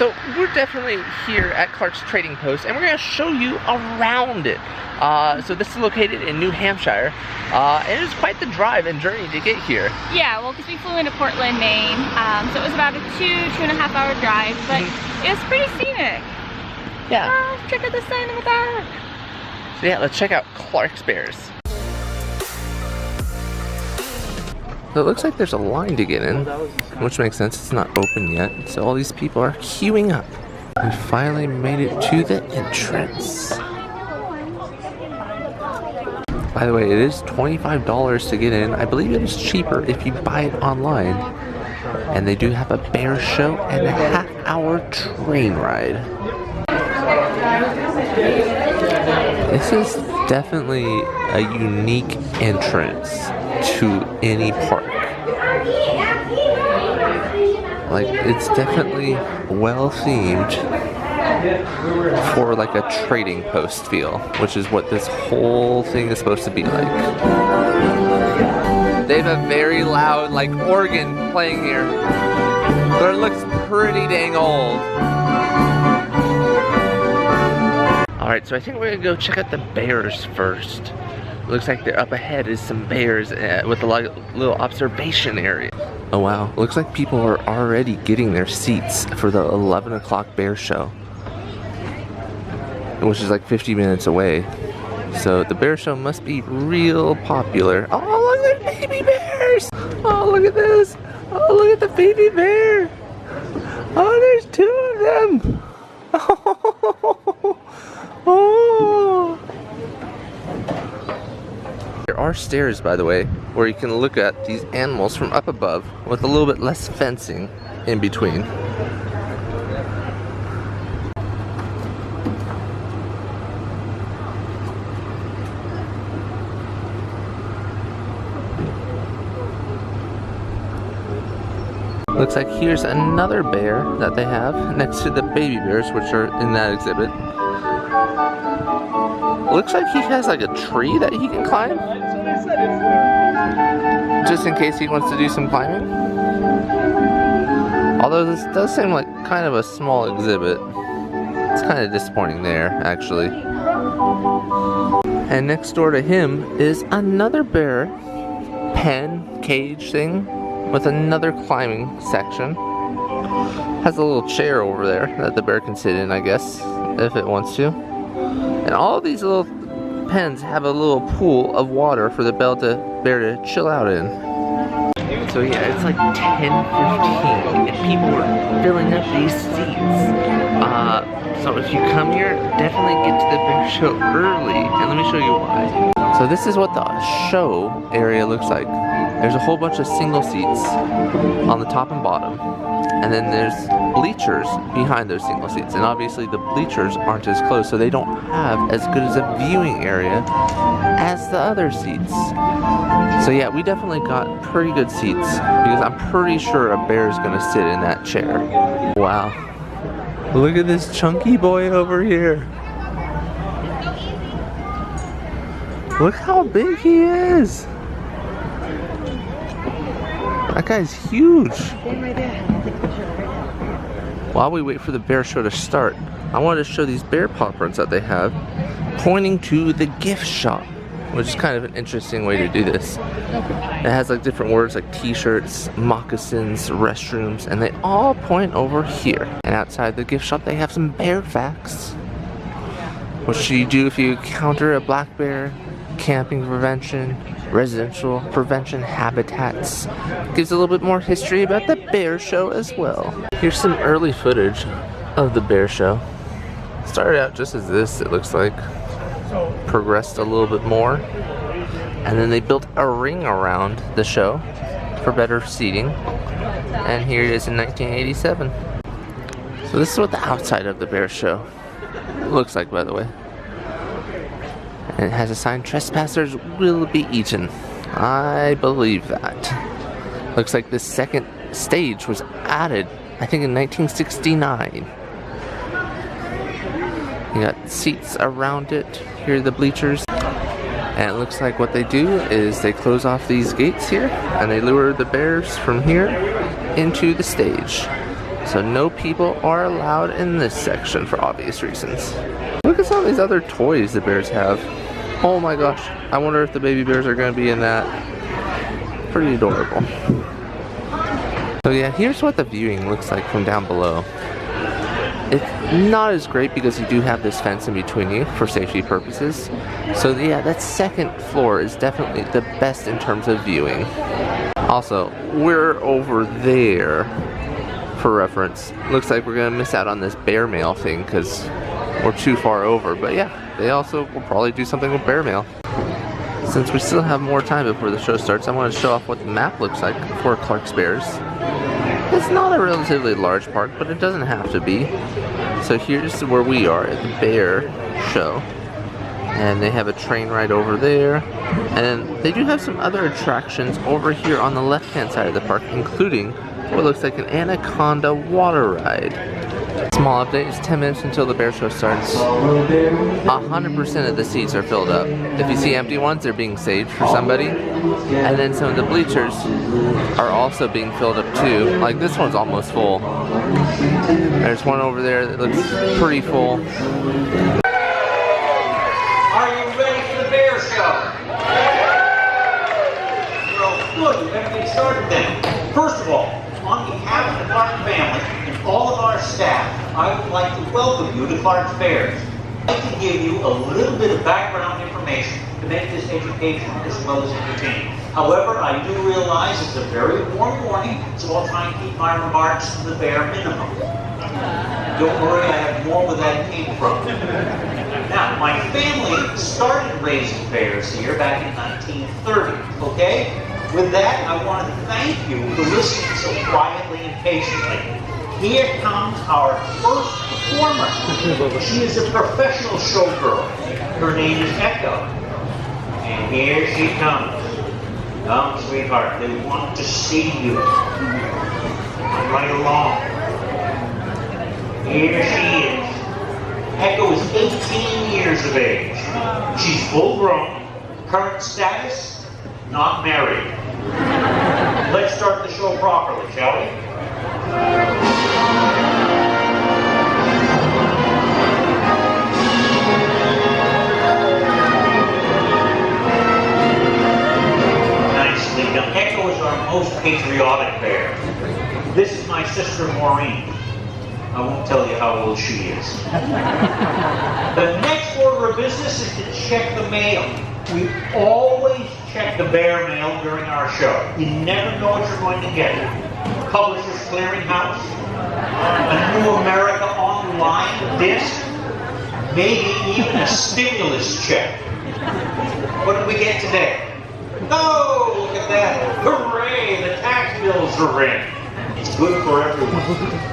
So we're definitely here at Clark's Trading Post, and we're going to show you around it. So this is located in New Hampshire, and it's quite the drive and journey to get here. Yeah, well, because we flew into Portland, Maine, so it was about a 2.5 hour drive, but it was pretty scenic. Yeah. Check out the sign in the back. So yeah, let's check out Clark's Bears. So it looks like there's a line to get in, which makes sense. It's not open yet, so all these people are queuing up. We finally made it to the entrance. By the way, it is $25 to get in. I believe it is cheaper if you buy it online. And they do have a bear show and a half-hour train ride. This is definitely a unique entrance to any park. Like, it's definitely well themed for like a trading post feel, which is what this whole thing is supposed to be like. They have a very loud like organ playing here, but it looks pretty dang old. Alright, so I think we're gonna go check out the bears first. Looks like they're up ahead is some bears with a little observation area. Oh wow, looks like people are already getting their seats for the 11 o'clock bear show, which is like 50 minutes away. So the bear show must be real popular. Oh, look at the baby bears! Oh, look at this! Oh, look at the baby bear! Oh, there's 2 of them! Oh! There are stairs, by the way, where you can look at these animals from up above with a little bit less fencing in between. Looks like here's another bear that they have next to the baby bears, which are in that exhibit. Looks like he has like a tree that he can climb, just in case he wants to do some climbing. Although this does seem like kind of a small exhibit. It's kind of disappointing there, actually. And next door to him is another bear pen cage thing with another climbing section. Has a little chair over there that the bear can sit in, I guess, if it wants to. And all these little pens have a little pool of water for the bear to chill out in. So yeah, it's like 10:15 and people are filling up these seats. So if you come here, definitely get to the bear show early, and let me show you why. So this is what the show area looks like. There's a whole bunch of single seats on the top and bottom, and then there's bleachers behind those single seats, and obviously the bleachers aren't as close, so they don't have as good as a viewing area as the other seats. So yeah, we definitely got pretty good seats, because I'm pretty sure a bear is going to sit in that chair. Wow. Look at this chunky boy over here. Look how big he is. That guy's huge. While we wait for the bear show to start, I wanted to show these bear paw prints that they have pointing to the gift shop, which is kind of an interesting way to do this. It has like different words like t-shirts, moccasins, restrooms, and they all point over here. And outside the gift shop they have some bear facts, which you do if you encounter a black bear, camping prevention, residential prevention habitats. Gives a little bit more history about the bear show as well. Here's some early footage of the bear show. Started out just as this, it looks like. Progressed a little bit more, and then they built a ring around the show for better seating, and here it is in 1987. So this is what the outside of the bear show looks like, by the way. And it has a sign, "Trespassers will be eaten." I believe that. Looks like the second stage was added, I think, in 1969. You got seats around it. Here are the bleachers. And it looks like what they do is they close off these gates here and they lure the bears from here into the stage. So no people are allowed in this section for obvious reasons. Look at some of these other toys the bears have. Oh my gosh, I wonder if the baby bears are going to be in that. Pretty adorable. So yeah, here's what the viewing looks like from down below. It's not as great because you do have this fence in between you for safety purposes. So yeah, that second floor is definitely the best in terms of viewing. Also, we're over there for reference. Looks like we're gonna miss out on this bear mail thing because we're too far over. But yeah, they also will probably do something with bear mail. Since we still have more time before the show starts, I want to show off what the map looks like for Clark's Bears. It's not a relatively large park, but it doesn't have to be. So here's where we are at the bear show. And they have a train ride over there. And they do have some other attractions over here on the left-hand side of the park, including what looks like an anaconda water ride. Small update, it's 10 minutes until the bear show starts. 100% of the seats are filled up. If you see empty ones, they're being saved for somebody. And then some of the bleachers are also being filled up too. Like this one's almost full. There's one over there that looks pretty full. Are you ready for the bear show? Well, good, let's get started then. First of all, on behalf of the Clark family and all of our staff, I would like to welcome you to Clark's Bears. I'd like to give you a little bit of background information to make this educational as well as entertaining. However, I do realize it's a very warm morning, so I'll try and keep my remarks to the bare minimum. Don't worry, I have more where that came from. Now, my family started raising bears here back in 1930, okay? With that, I want to thank you for listening so quietly and patiently. Here comes our first performer. She is a professional showgirl. Her name is Echo. And here she comes. Come, sweetheart, they want to see you. Come right along. Here she is. Echo is 18 years of age. She's full grown. Current status, not married. Let's start the show properly, shall we? Nicely done. Echo is our most patriotic bear. This is my sister Maureen. I won't tell you how old she is. The next order of business is to check the mail. We always check the bear mail during our show. You never know what you're going to get. Publishers Clearinghouse, a New America Online disc, maybe even a stimulus check. What did we get today? Oh, look at that. Hooray, the tax bills are in. It's good for everyone.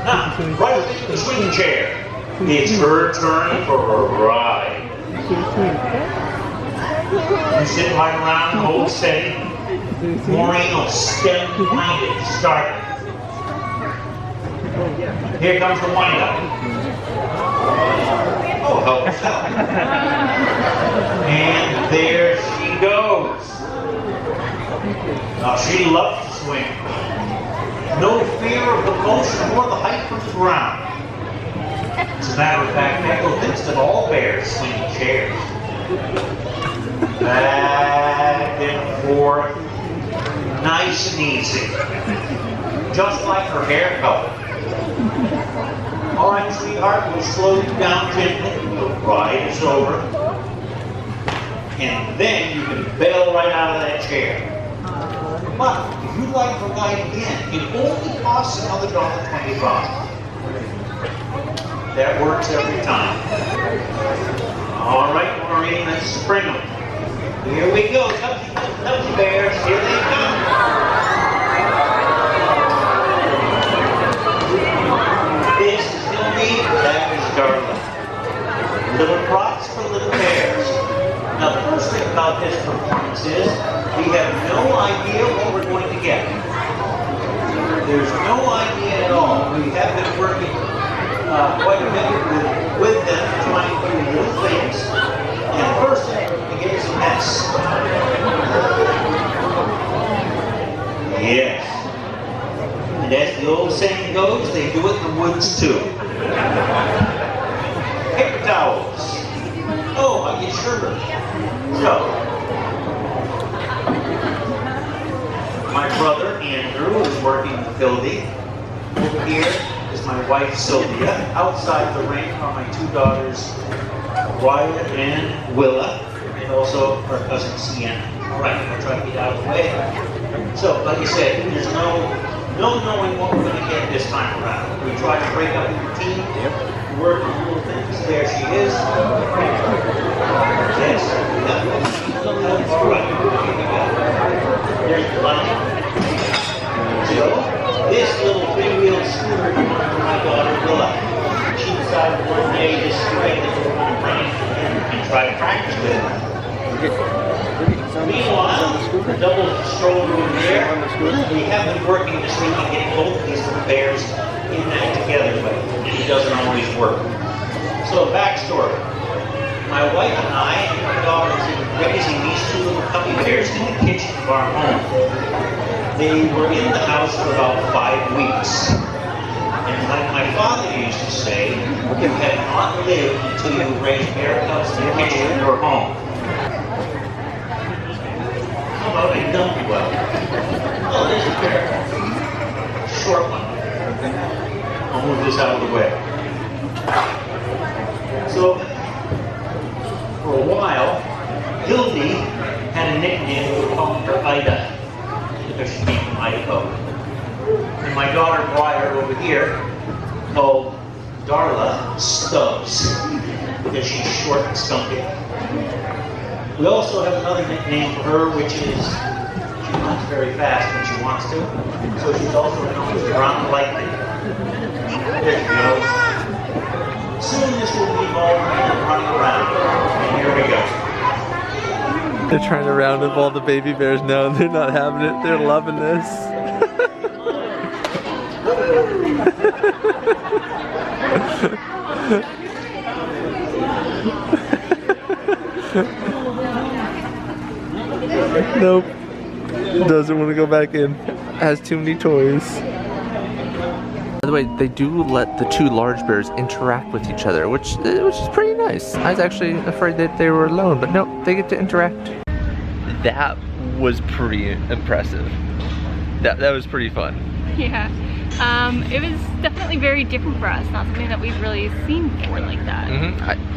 Now, right into the swing chair. It's her turn for a ride. You sit right around and hold steady. Maureen will step behind it to start it. Here comes the wind-up. Oh, help yourself. And there she goes. Now, she loves to swing. No fear of the motion or the height from the ground. As a matter of fact, Echo thinks that all bears swing in chairs. Back and forth, nice and easy, just like her hair color. All right, sweetheart, we'll slow you down gently. The ride is over, and then you can bail right out of that chair. But if you'd like to ride again, it only costs another $1.25. That works every time. All right, Maureen, let's spring them. Here we go, Tubsy Bears, here they come. This is Hildy, that is Darla. Little props for little bears. Now the first thing about this performance is we have no idea what we're going to get. There's no idea at all. We have been working quite a bit with them, trying to do little things. And first thing to get is a mess. Yes. And as the old saying goes, they do it in the woods too. Paper towels. Oh, I get sugar. So, my brother Andrew is working in the building. Over here is my wife Sylvia. Outside the ring are my two daughters, Wyatt and Willa, and also our cousin Sienna. All right, I'll try to get out of the way. So, like I said, there's no knowing what we're going to get this time around. We try to break up the routine, work on little things. There she is. Yes. All right. Here we go. There's the lunch. So, this little three-wheeled scooter belongs to my daughter Willa. She decided one day this spring that we were going to bring and try to practice with it. Meanwhile, the double stroller over there, we have been working this week on getting both of these little bears in that together, but it doesn't always work. So, backstory. My wife and I and my daughter are raising these two little puppy bears in the kitchen of our home. They were in the house for about 5 weeks. And like my father used to say, you had not lived until you raised bear cubs in the kitchen of your home. How about I done well? Oh, there's a bear. Short one. I'll move this out of the way. So, for a while, Hildy had a nickname. We were calling her Ida, because she came from Idaho. And my daughter Briar over here called Darla Stubbs, because she's short and stumpy. We also have another nickname for her, which is she runs very fast when she wants to, so she's also known as Brown Lightning. There she goes. Soon this will be all running around. And here we go. They're trying to round up all the baby bears. No, they're not having it. They're loving this. Nope. Doesn't want to go back in. Has too many toys. By the way, they do let the two large bears interact with each other, which is pretty nice. I was actually afraid that they were alone, but no, they get to interact. That was pretty impressive. That was pretty fun. Yeah. It was definitely very different for us. Not something that we've really seen before like that.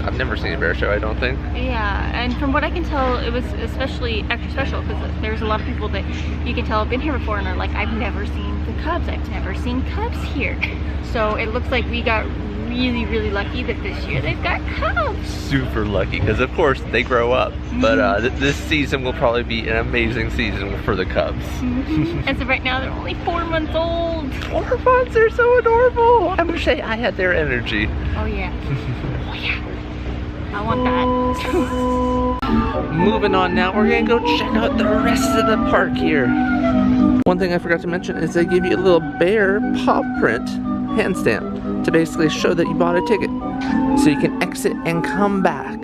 I've never seen a bear show, I don't think. Yeah, and from what I can tell, it was especially extra special because there's a lot of people that you can tell have been here before and are like, I've never seen the cubs. I've never seen cubs here. So it looks like we got really, really lucky that this year they've got cubs. Super lucky, because of course they grow up. But this season will probably be an amazing season for the cubs. And so right now they're only 4 months old. 4 months, they're so adorable. I wish I had their energy. Oh yeah. Oh yeah. I want that. Moving on now, we're gonna go check out the rest of the park here. One thing I forgot to mention is they give you a little bear paw print hand stamp to basically show that you bought a ticket, so you can exit and come back.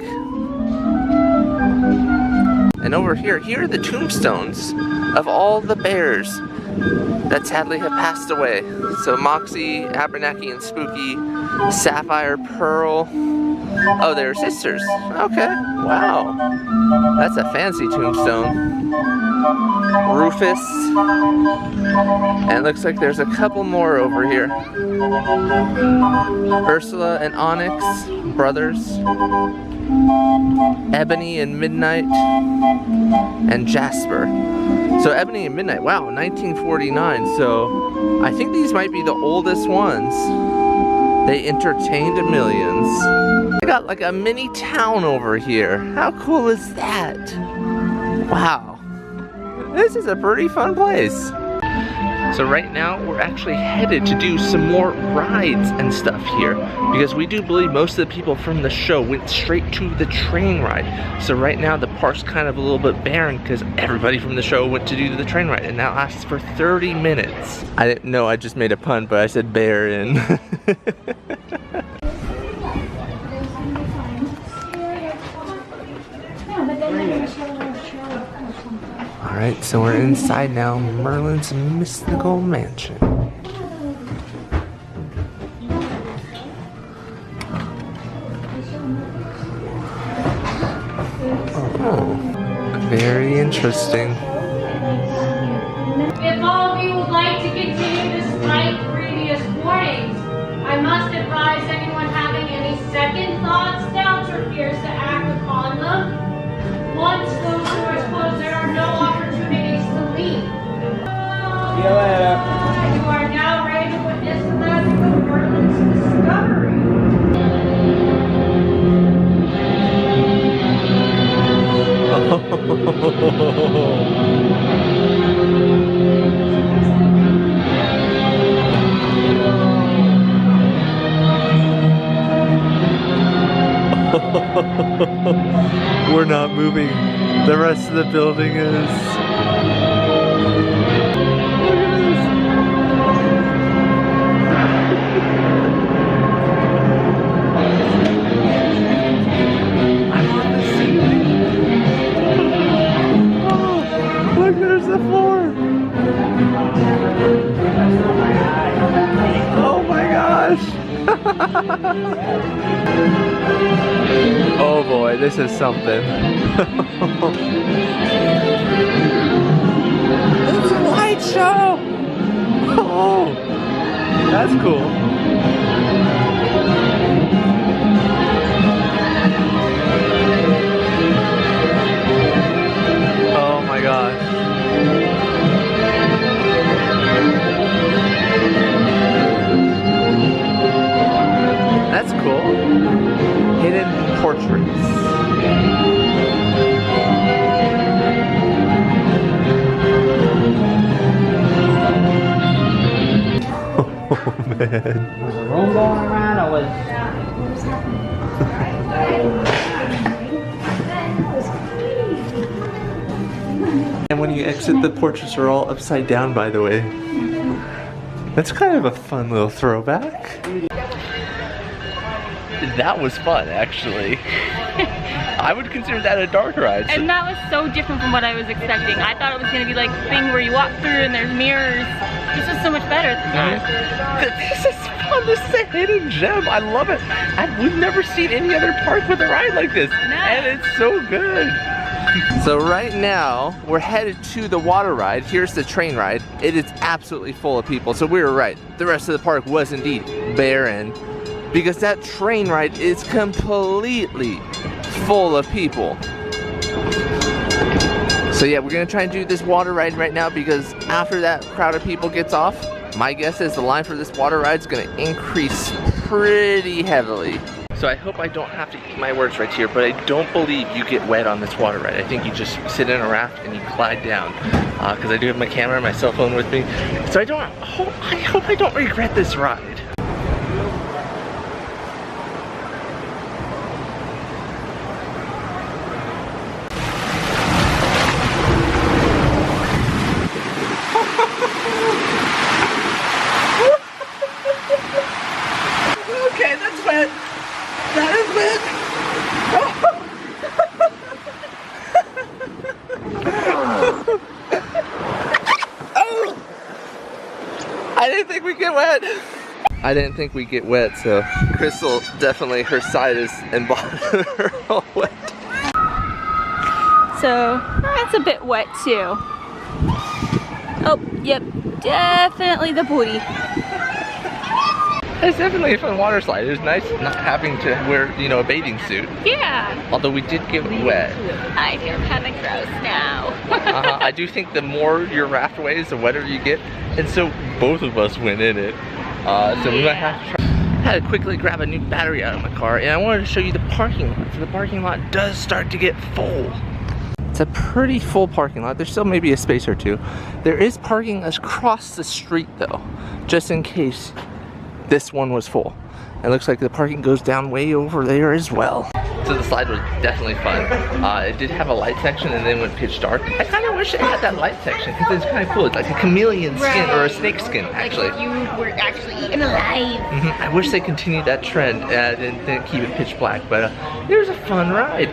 And over here are the tombstones of all the bears that sadly have passed away. So Moxie, Abernathy, and Spooky, Sapphire, Pearl. Oh, they're sisters. Okay, wow. That's a fancy tombstone. Rufus. And it looks like there's a couple more over here. Ursula and Onyx, brothers. Ebony and Midnight. And Jasper. So Ebony and Midnight, wow, 1949. So I think these might be the oldest ones. They entertained millions. I got like a mini town over here. How cool is that? Wow. This is a pretty fun place. So right now we're actually headed to do some more rides and stuff here, because we do believe most of the people from the show went straight to the train ride. So right now the park's kind of a little bit barren because everybody from the show went to do the train ride, and that lasts for 30 minutes. I didn't know I just made a pun, but I said barren. Alright, so we're inside now, Merlin's mystical mansion. Very interesting. If all of you would like to continue despite previous warnings, I must advise anyone having any second thoughts, doubts, or fears to act upon them. Once those doors close, there are no opportunities to leave. See you later. You are now ready to witness the magic of Merlin's discovery. We're not moving. The rest of the building is. I love this scene. Oh, look, there's the floor. Oh my gosh. Oh boy, this is something. It's a light show! Oh, that's cool. Oh my gosh. That's cool. Hidden portraits. Oh man. Was the room going around or was... And when you exit, the portraits are all upside down, by the way. That's kind of a fun little throwback. That was fun, actually. I would consider that a dark ride. And that was so different from what I was expecting. I thought it was going to be like the thing where you walk through and there's mirrors. This is so much better than that. This is fun. This is a hidden gem. I love it. We've never seen any other park with a ride like this. No. And it's so good. So right now, we're headed to the water ride. Here's the train ride. It is absolutely full of people. So we were right. The rest of the park was indeed barren, because that train ride is completely full of people. So yeah, we're gonna try and do this water ride right now, because after that crowd of people gets off, my guess is the line for this water ride is gonna increase pretty heavily. So I hope I don't have to eat my words right here, but I don't believe you get wet on this water ride. I think you just sit in a raft and you glide down. Because I do have my camera and my cell phone with me. So I hope I don't regret this ride. Okay, that's wet. That is wet. Oh! I didn't think we'd get wet. I didn't think we'd get wet, so Crystal definitely, her side is and bottom are all wet. So that's a bit wet too. Oh, yep, definitely the booty. It's definitely a fun water slide. It was nice not having to wear, you know, a bathing suit. Yeah. Although we did get wet. I feel kind of gross now. I do think the more your raft weighs, the wetter you get. And so both of us went in it. So we might have to try. I had to quickly grab a new battery out of my car, and I wanted to show you the parking lot. So the parking lot does start to get full. It's a pretty full parking lot. There's still maybe a space or two. There is parking across the street though, just in case this one was full. It looks like the parking goes down way over there as well. So the slide was definitely fun. It did have a light section and then went pitch dark. I kind of wish it had that light section because it's kind of cool. It's like a chameleon skin or a snake skin, actually. Like you were actually eaten alive. I wish they continued that trend and didn't keep it pitch black, but it was a fun ride.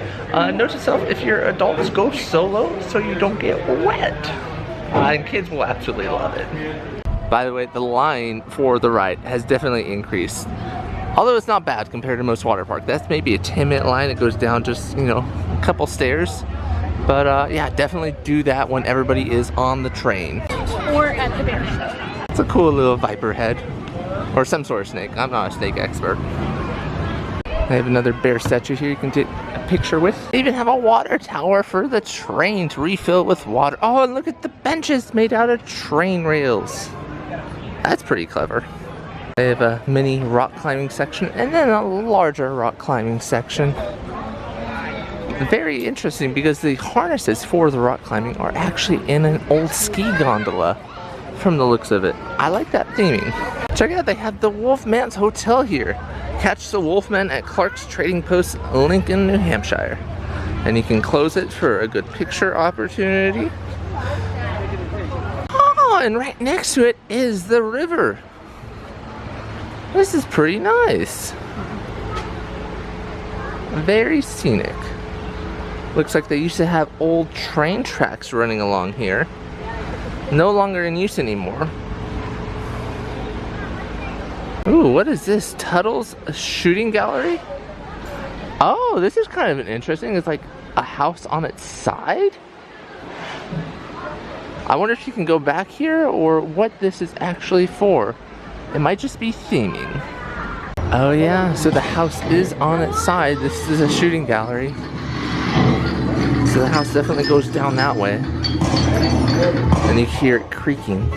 Note to self, if you're adults, go solo so you don't get wet. And kids will absolutely love it. By the way, the line for the ride has definitely increased. Although it's not bad compared to most water parks. That's maybe a 10-minute line. It goes down just, you know, a couple stairs. But yeah, definitely do that when everybody is on the train. Or at the bear show. It's a cool little viper head. Or some sort of snake. I'm not a snake expert. I have another bear statue here you can take a picture with. They even have a water tower for the train to refill it with water. Oh, and look at the benches made out of train rails. That's pretty clever. They have a mini rock climbing section and then a larger rock climbing section. Very interesting because the harnesses for the rock climbing are actually in an old ski gondola from the looks of it. I like that theming. Check out, they have the Wolfman's Hotel here. Catch the Wolfman at Clark's Trading Post, Lincoln, New Hampshire. And you can close it for a good picture opportunity. Oh, and right next to it is the river. This is pretty nice. Very scenic. Looks like they used to have old train tracks running along here. No longer in use anymore. Ooh, what is this? Tuttle's shooting gallery? Oh, this is kind of interesting. It's like a house on its side. I wonder if you can go back here or what this is actually for. It might just be theming. Oh yeah, so the house is on its side. This is a shooting gallery. So the house definitely goes down that way. And you hear it creaking.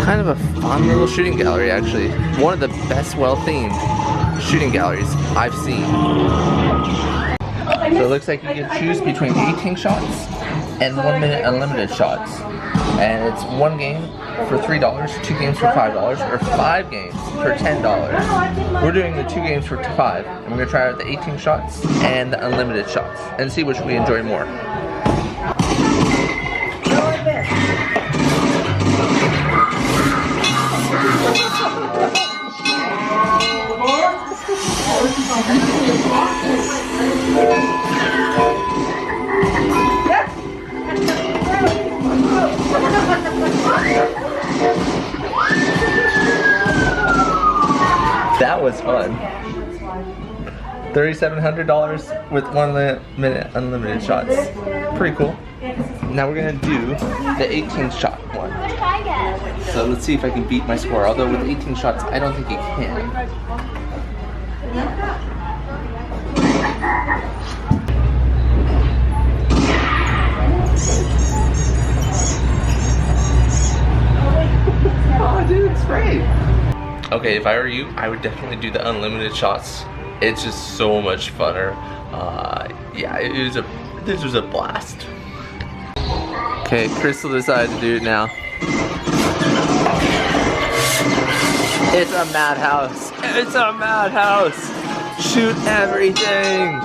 Kind of a fun little shooting gallery, actually. One of the best well-themed shooting galleries I've seen. So it looks like you can choose between 18 shots and 1 minute unlimited shots. And it's 1 game for $3, 2 games for $5, or 5 games for $10. We're doing the 2 games for $5, and we're gonna try out the 18 shots and the unlimited shots, and see which we enjoy more. That was fun. $3,700 with 1 minute unlimited shots. Pretty cool. Now we're gonna do the 18 shot one. So let's see if I can beat my score. Although with 18 shots, I don't think you can. Oh, dude, it's great. Okay, if I were you, I would definitely do the unlimited shots. It's just so much funner. Yeah, this was a blast. Okay, Crystal decided to do it now. It's a madhouse. It's a madhouse. Shoot everything.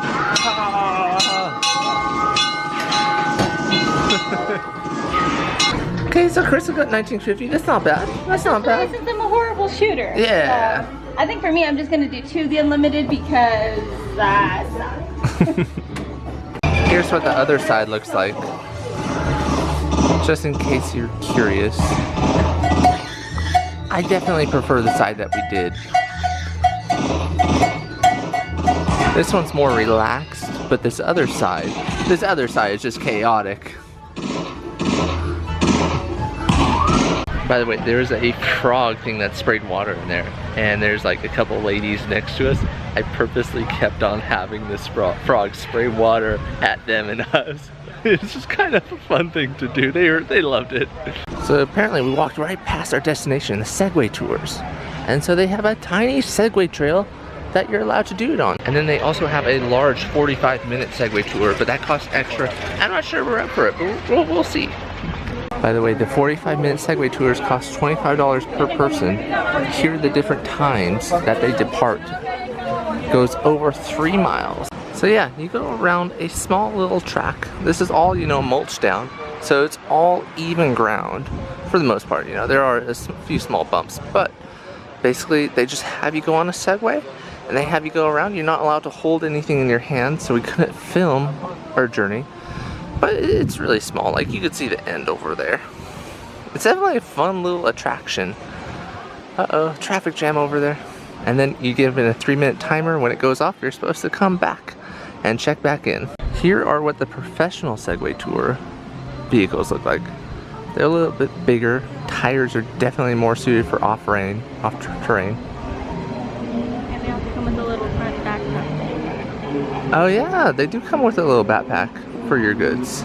Okay, so Crystal got 1950. That's not bad. That's not bad. Since I'm a horrible shooter. Yeah. I think for me, I'm just gonna do 2 the unlimited because that sucks. Here's what the other side looks like. Just in case you're curious. I definitely prefer the side that we did. This one's more relaxed, but this other side is just chaotic. By the way, there's a frog thing that sprayed water in there, and there's like a couple ladies next to us. I purposely kept on having this frog spray water at them and us. It's just kind of a fun thing to do. They loved it. So apparently we walked right past our destination, the Segway tours. And so they have a tiny Segway trail that you're allowed to do it on. And then they also have a large 45-minute Segway tour, but that costs extra. I'm not sure we're up for it, but we'll see. By the way, the 45-minute Segway tours cost $25 per person. Here are the different times that they depart. It goes over 3 miles. So yeah, you go around a small little track. This is all, mulched down. So it's all even ground for the most part. There are a few small bumps, but basically they just have you go on a Segway and they have you go around. You're not allowed to hold anything in your hand, so we couldn't film our journey. But it's really small, like you could see the end over there. It's definitely a fun little attraction. Uh-oh, traffic jam over there. And then you give it a 3-minute timer. When it goes off, you're supposed to come back. and check back in. Here are what the professional Segway tour vehicles look like. They're a little bit bigger. Tires are definitely more suited for off-terrain. And they also come with a little front backpack. Oh yeah, they do come with a little backpack for your goods.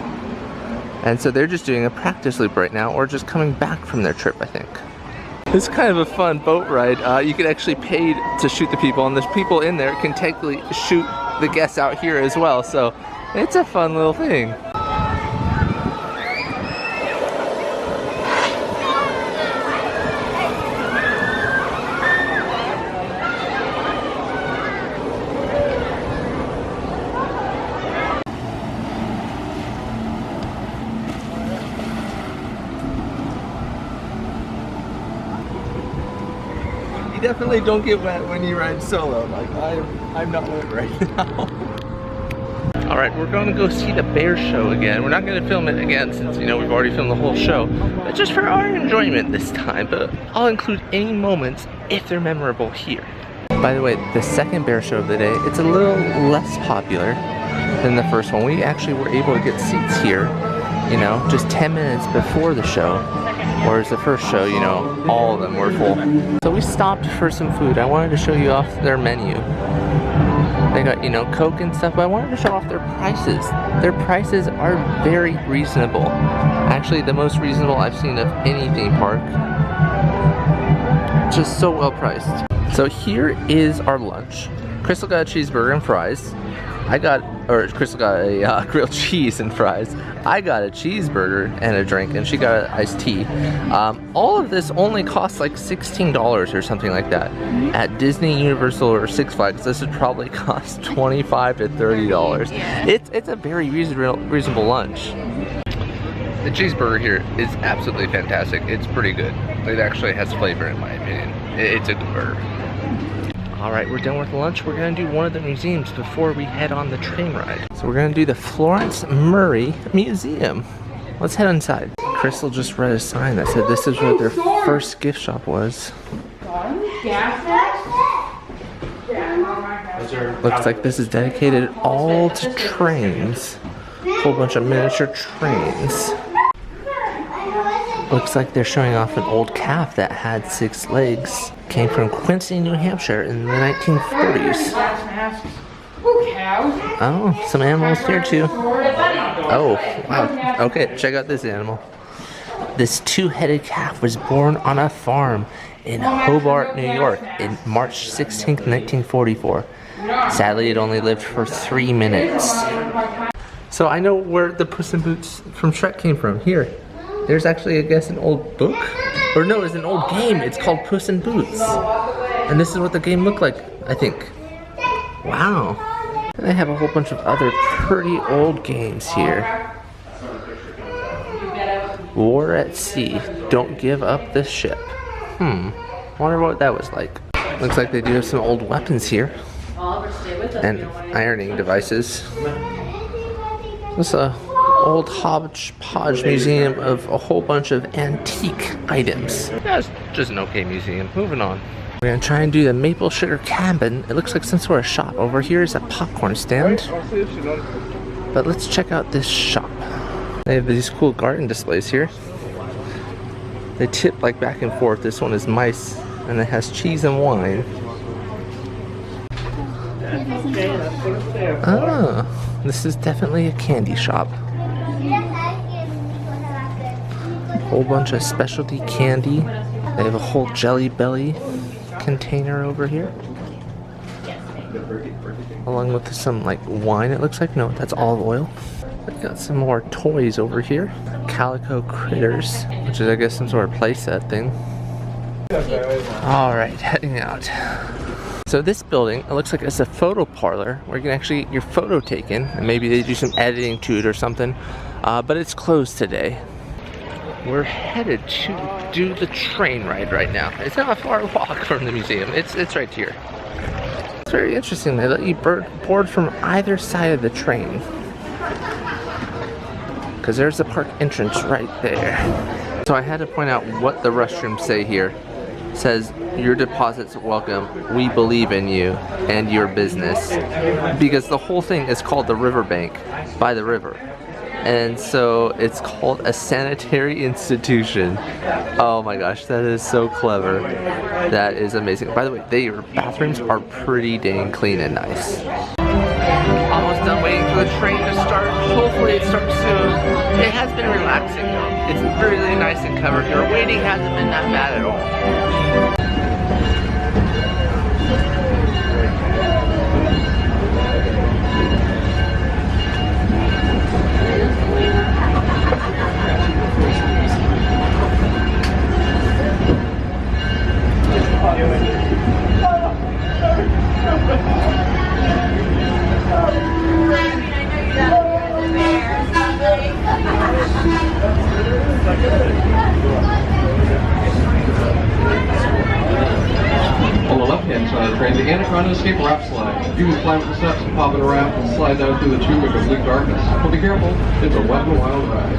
And so they're just doing a practice loop right now, or just coming back from their trip, I think. It's kind of a fun boat ride. You can actually pay to shoot the people, and there's people in there can technically shoot the guests out here as well. So it's a fun little thing. Definitely don't get wet when you ride solo. Like I'm not wet right now. All right, we're going to go see the bear show again. We're not going to film it again since, you know, we've already filmed the whole show, but just for our enjoyment this time. But I'll include any moments if they're memorable here. By the way, the second bear show of the day, it's a little less popular than the first one. We actually were able to get seats here, you know, just 10 minutes before the show. Whereas the first show, you know, all of them were full. So we stopped for some food. I wanted to show you off their menu. They got, you know, Coke and stuff, but I wanted to show off their prices. Their prices are very reasonable. Actually, the most reasonable I've seen of any theme park. Just so well priced. So here is our lunch. Crystal got a cheeseburger and fries. Crystal got a grilled cheese and fries. I got a cheeseburger and a drink, and she got an iced tea. All of this only costs like $16 or something like that. At Disney, Universal, or Six Flags, this would probably cost $25 to $30. It's a very reasonable lunch. The cheeseburger here is absolutely fantastic. It's pretty good. It actually has flavor in my opinion. It's a good burger. Alright, we're done with lunch. We're going to do one of the museums before we head on the train ride. So we're going to do the Florence Murray Museum. Let's head inside. Crystal just read a sign that said this is where their first gift shop was. Looks like this is dedicated all to trains. A whole bunch of miniature trains. Looks like they're showing off an old calf that had 6 legs. Came from Quincy, New Hampshire in the 1940s. Oh, some animals here too. Oh, wow. Okay, check out this animal. This 2-headed calf was born on a farm in Hobart, New York in March 16th, 1944. Sadly, it only lived for 3 minutes. So I know where the Puss in Boots from Shrek came from. Here. There's actually, I guess, an old book? Or no, it's an old game. It's called Puss in Boots. And this is what the game looked like, I think. Wow. And they have a whole bunch of other pretty old games here. War at Sea. Don't give up the ship. Wonder what that was like. Looks like they do have some old weapons here. And ironing devices. This is a old hodgepodge museum of a whole bunch of antique items. That's just an okay museum. Moving on. We're gonna try and do the Maple Sugar Cabin. It looks like some sort of shop. Over here is a popcorn stand. But let's check out this shop. They have these cool garden displays here. They tip like back and forth. This one is mice, and it has cheese and wine. Ah, this is definitely a candy shop. Whole bunch of specialty candy. They have a whole Jelly Belly container over here, along with some like wine. It looks like no, that's olive oil. They got some more toys over here. Calico Critters, which is I guess some sort of playset thing. All right, heading out. So this building, it looks like it's a photo parlor where you can actually get your photo taken, and maybe they do some editing to it or something. But it's closed today. We're headed to do the train ride right now. It's not a far walk from the museum. It's right here. It's very interesting. They let you board from either side of the train. Because there's the park entrance right there. So I had to point out what the restrooms say here. says, "Your deposit's welcome. We believe in you and your business." Because the whole thing is called the riverbank by the river. And so it's called a sanitary institution. Oh my gosh, that is so clever. That is amazing. By the way, their bathrooms are pretty dang clean and nice. Almost done waiting for the train to start. Hopefully it starts soon. It has been relaxing though. It's really nice and covered here. Waiting hasn't been that bad at all. On the left-hand side of the train, the Anaconda Escape Wrap Slide. You can climb up the steps and pop in a raft and slide down through the tube of complete darkness. But be careful, it's a wet and wild ride.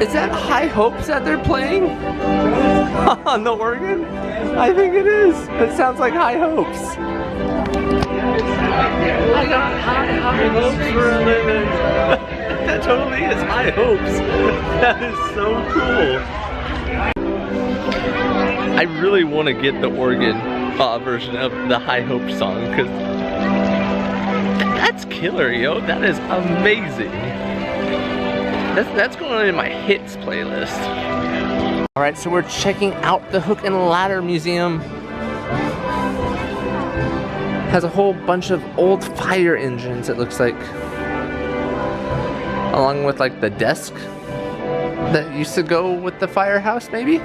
Is that High Hopes that they're playing on the organ? I think it is. It sounds like High Hopes. I got high hopes for a living. That totally is high hopes. That is so cool. I really want to get the organ version of the High Hope song because that's killer, yo. That is amazing. That's going on in my hits playlist. All right, so we're checking out the Hook and Ladder Museum. Has a whole bunch of old fire engines, it looks like. Along with like the desk that used to go with the firehouse, maybe?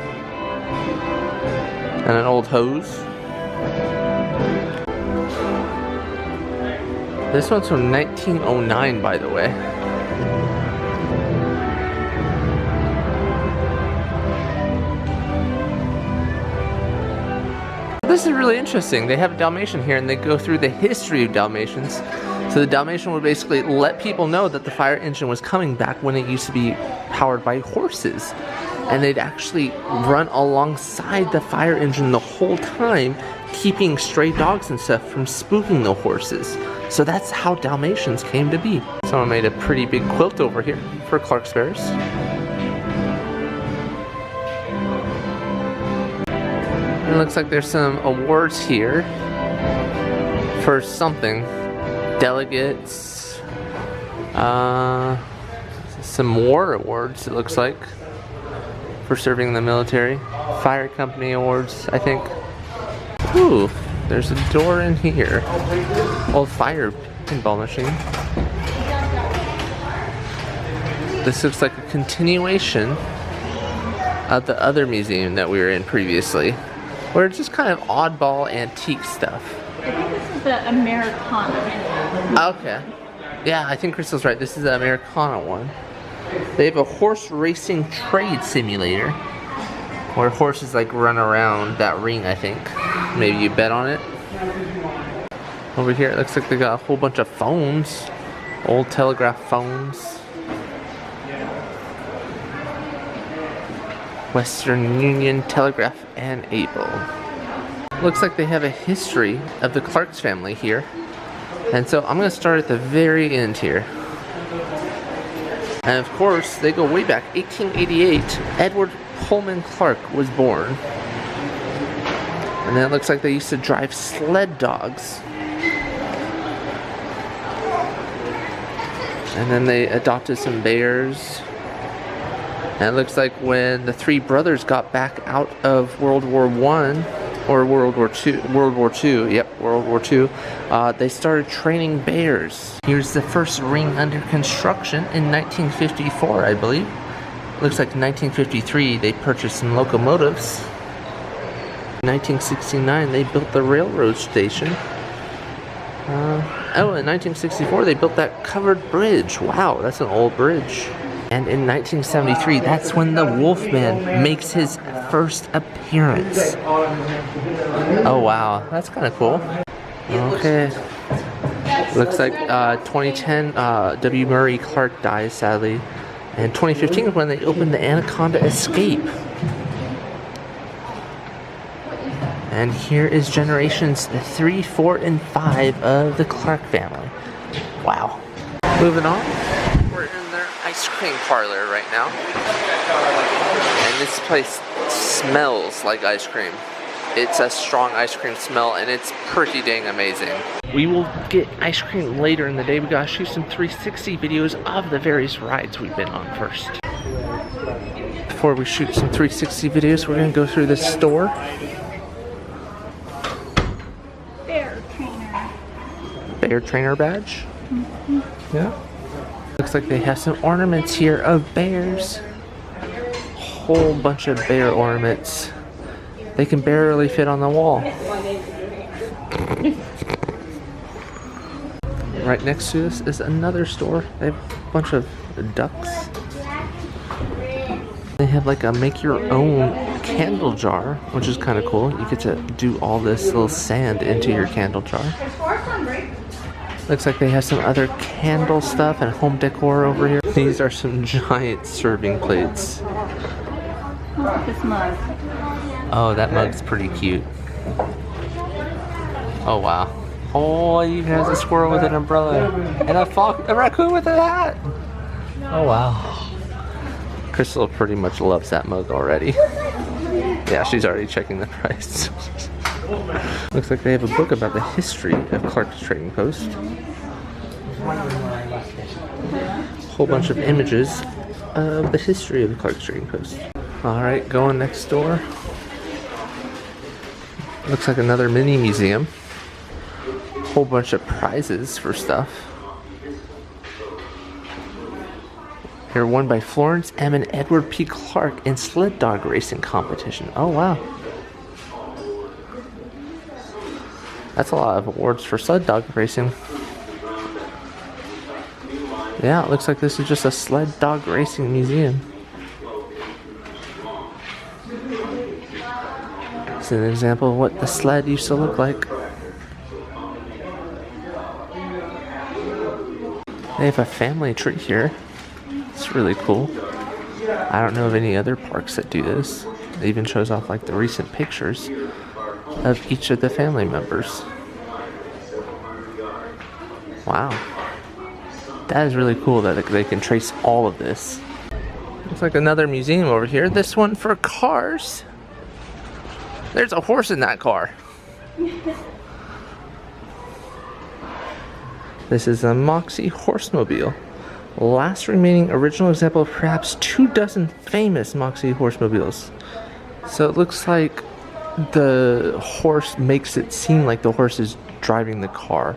And an old hose. This one's from 1909, by the way. This is really interesting. They have a Dalmatian here and they go through the history of Dalmatians. So the Dalmatian would basically let people know that the fire engine was coming back when it used to be powered by horses. And they'd actually run alongside the fire engine the whole time, keeping stray dogs and stuff from spooking the horses. So that's how Dalmatians came to be. Someone made a pretty big quilt over here for Clark's Bears. It looks like there's some awards here for something. Delegates, some war awards it looks like for serving in the military. Fire company awards, I think. Ooh, there's a door in here. Old fire pinball machine. This looks like a continuation of the other museum that we were in previously, where it's just kind of oddball antique stuff. I think this is the Americana. Okay. Yeah, I think Crystal's right. This is the Americana one. They have a horse racing trade simulator where horses like run around that ring, I think. Maybe you bet on it. Over here it looks like they got a whole bunch of phones. Old telegraph phones. Western Union, Telegraph, and Able. Looks like they have a history of the Clark's family here. And so I'm going to start at the very end here. And of course, they go way back. 1888, Edward Pullman Clark was born. And then it looks like they used to drive sled dogs. And then they adopted some bears. And it looks like when the three brothers got back out of World War I, or World War II, they started training bears. Here's the first ring under construction in 1954, I believe. Looks like in 1953 they purchased some locomotives. In 1969 they built the railroad station. In 1964 they built that covered bridge. Wow, that's an old bridge. And in 1973, that's when the Wolfman makes his first appearance. Oh wow, that's kind of cool. Okay. Looks like 2010, W. Murray Clark dies sadly. And 2015 is when they opened the Anaconda Escape. And here is generations 3, 4, and 5 of the Clark family. Wow. Moving on. We're in their ice cream parlor right now. And this place smells like ice cream. It's a strong ice cream smell and it's pretty dang amazing. We will get ice cream later in the day. We gotta shoot some 360 videos of the various rides we've been on first. Before we shoot some 360 videos, we're gonna go through this store. Bear trainer badge. Mm-hmm. Yeah. Looks like they have some ornaments here of bears. Whole bunch of bear ornaments. They can barely fit on the wall. Right next to us is another store. They have a bunch of ducks. They have like a make your own candle jar, which is kind of cool. You get to do all this little sand into your candle jar. Looks like they have some other candle stuff and home decor over here. These are some giant serving plates. Look at this mug. Oh, that mug's pretty cute. Oh wow. Oh, you has a squirrel with an umbrella and a raccoon with a hat. Oh wow. Crystal pretty much loves that mug already. Yeah, she's already checking the price. Looks like they have a book about the history of Clark's Trading Post. Whole bunch of images of the history of the Clark's Trading Post. Alright, going next door. Looks like another mini museum. Whole bunch of prizes for stuff. Here, won by Florence M. and Edward P. Clark in sled dog racing competition. Oh wow. That's a lot of awards for sled dog racing. Yeah, it looks like this is just a sled dog racing museum. It's an example of what the sled used to look like. They have a family tree here. It's really cool. I don't know of any other parks that do this. It even shows off like the recent pictures of each of the family members. Wow. That is really cool that they can trace all of this. Looks like another museum over here. This one for cars. There's a horse in that car. This is a Moxie Horsemobile. Last remaining original example of perhaps 24 famous Moxie Horsemobiles. So it looks like the horse makes it seem like the horse is driving the car.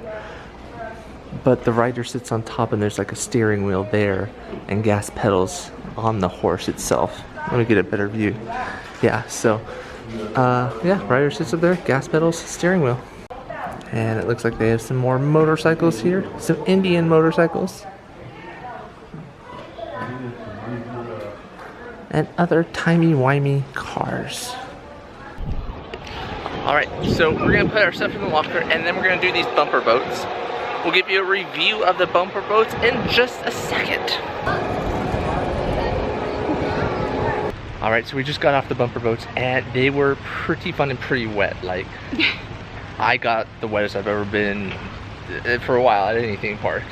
But the rider sits on top and there's like a steering wheel there and gas pedals on the horse itself. Let me get a better view. Yeah, so, yeah, rider sits up there, gas pedals, steering wheel. And it looks like they have some more motorcycles here. Some Indian motorcycles. And other timey-wimey cars. Alright, so we're going to put our stuff in the locker and then we're going to do these bumper boats. We'll give you a review of the bumper boats in just a second. Alright, so we just got off the bumper boats and they were pretty fun and pretty wet. Like, I got the wettest I've ever been for a while at any theme park.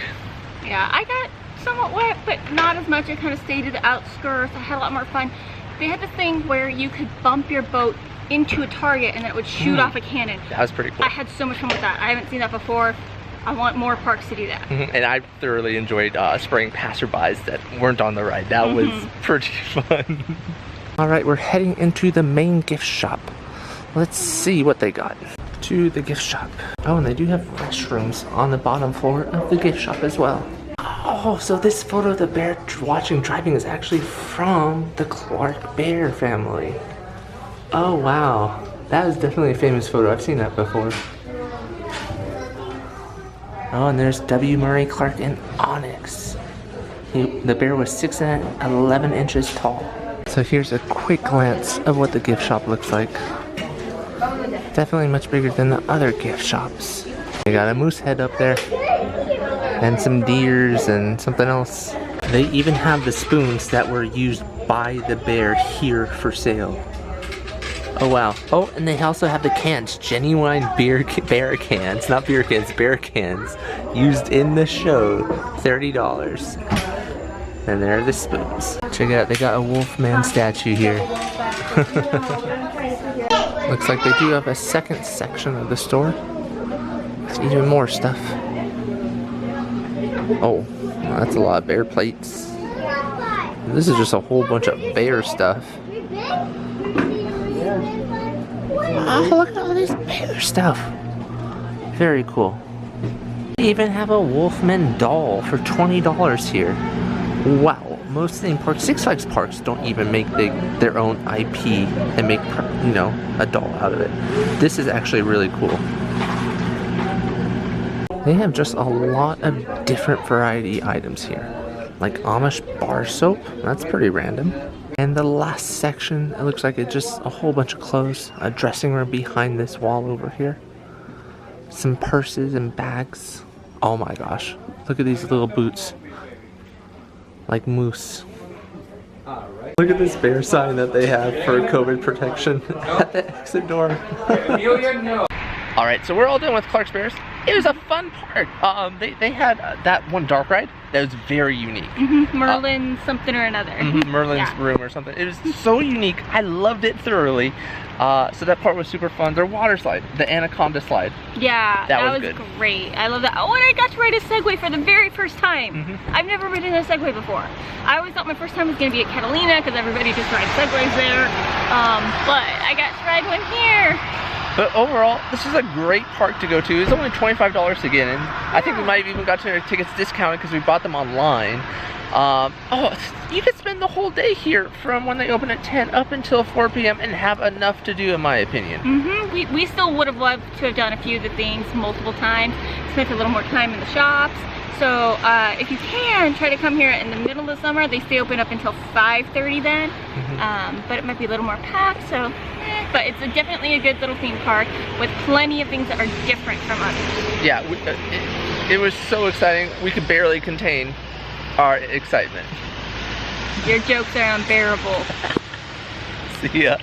Yeah, I got somewhat wet, but not as much. I kind of stayed at the outskirts. I had a lot more fun. They had this thing where you could bump your boat into a target and then it would shoot off a cannon. That was pretty cool. I had so much fun with that. I haven't seen that before. I want more parks to do that. And I thoroughly enjoyed spraying passerbys that weren't on the ride. That was pretty fun. Alright, we're heading into the main gift shop. Let's see what they got. To the gift shop. Oh, and they do have restrooms on the bottom floor of the gift shop as well. Oh, so this photo of the bear watching driving is actually from the Clark bear family. Oh, wow. That is definitely a famous photo. I've seen that before. Oh, and there's W. Murray Clark in Onyx. The bear was 6 and 11 inches tall. So here's a quick glance of what the gift shop looks like. Definitely much bigger than the other gift shops. They got a moose head up there. And some deers and something else. They even have the spoons that were used by the bear here for sale. Oh wow. Oh, and they also have the cans. Genuine bear cans. Not beer cans, bear cans. Used in the show. $30. And there are the spoons. Check it out, they got a Wolfman statue here. Looks like they do have a second section of the store. There's even more stuff. Oh, that's a lot of bear plates. This is just a whole bunch of bear stuff. Oh, look at all this bear stuff. Very cool. They even have a Wolfman doll for $20 here. Wow, most theme parks, Six Flags parks don't even make their own IP and make, you know, a doll out of it. This is actually really cool. They have just a lot of different variety items here. Like Amish bar soap, that's pretty random. And the last section, it looks like it's just a whole bunch of clothes. A dressing room behind this wall over here. Some purses and bags. Oh my gosh, look at these little boots. Like moose. Look at this bear sign that they have for COVID protection at the exit door. Alright, so we're all done with Clark's Bears. It was a fun park. They had that one dark ride that was very unique. Merlin something or another. Merlin's room or something. It was so unique. I loved it thoroughly. So that part was super fun. Their water slide, the Anaconda slide. Yeah, that was good. Great. I love that. Oh, and I got to ride a Segway for the very first time. I've never ridden a Segway before. I always thought my first time was going to be at Catalina because everybody just rides Segways there. But I got to ride one here. But overall, this is a great park to go to. It's only $25 to get in. I think we might have even got our tickets discounted because we bought them online. You could spend the whole day here from when they open at 10 up until 4 p.m. and have enough to do, in my opinion. We still would have loved to have done a few of the things multiple times, spent a little more time in the shops. So if you can, try to come here in the middle of the summer. They stay open up until 5:30 then, but it might be a little more packed, so but it's definitely a good little theme park with plenty of things that are different from others. Yeah, it was so exciting. We could barely contain our excitement. Your jokes are unbearable. See ya.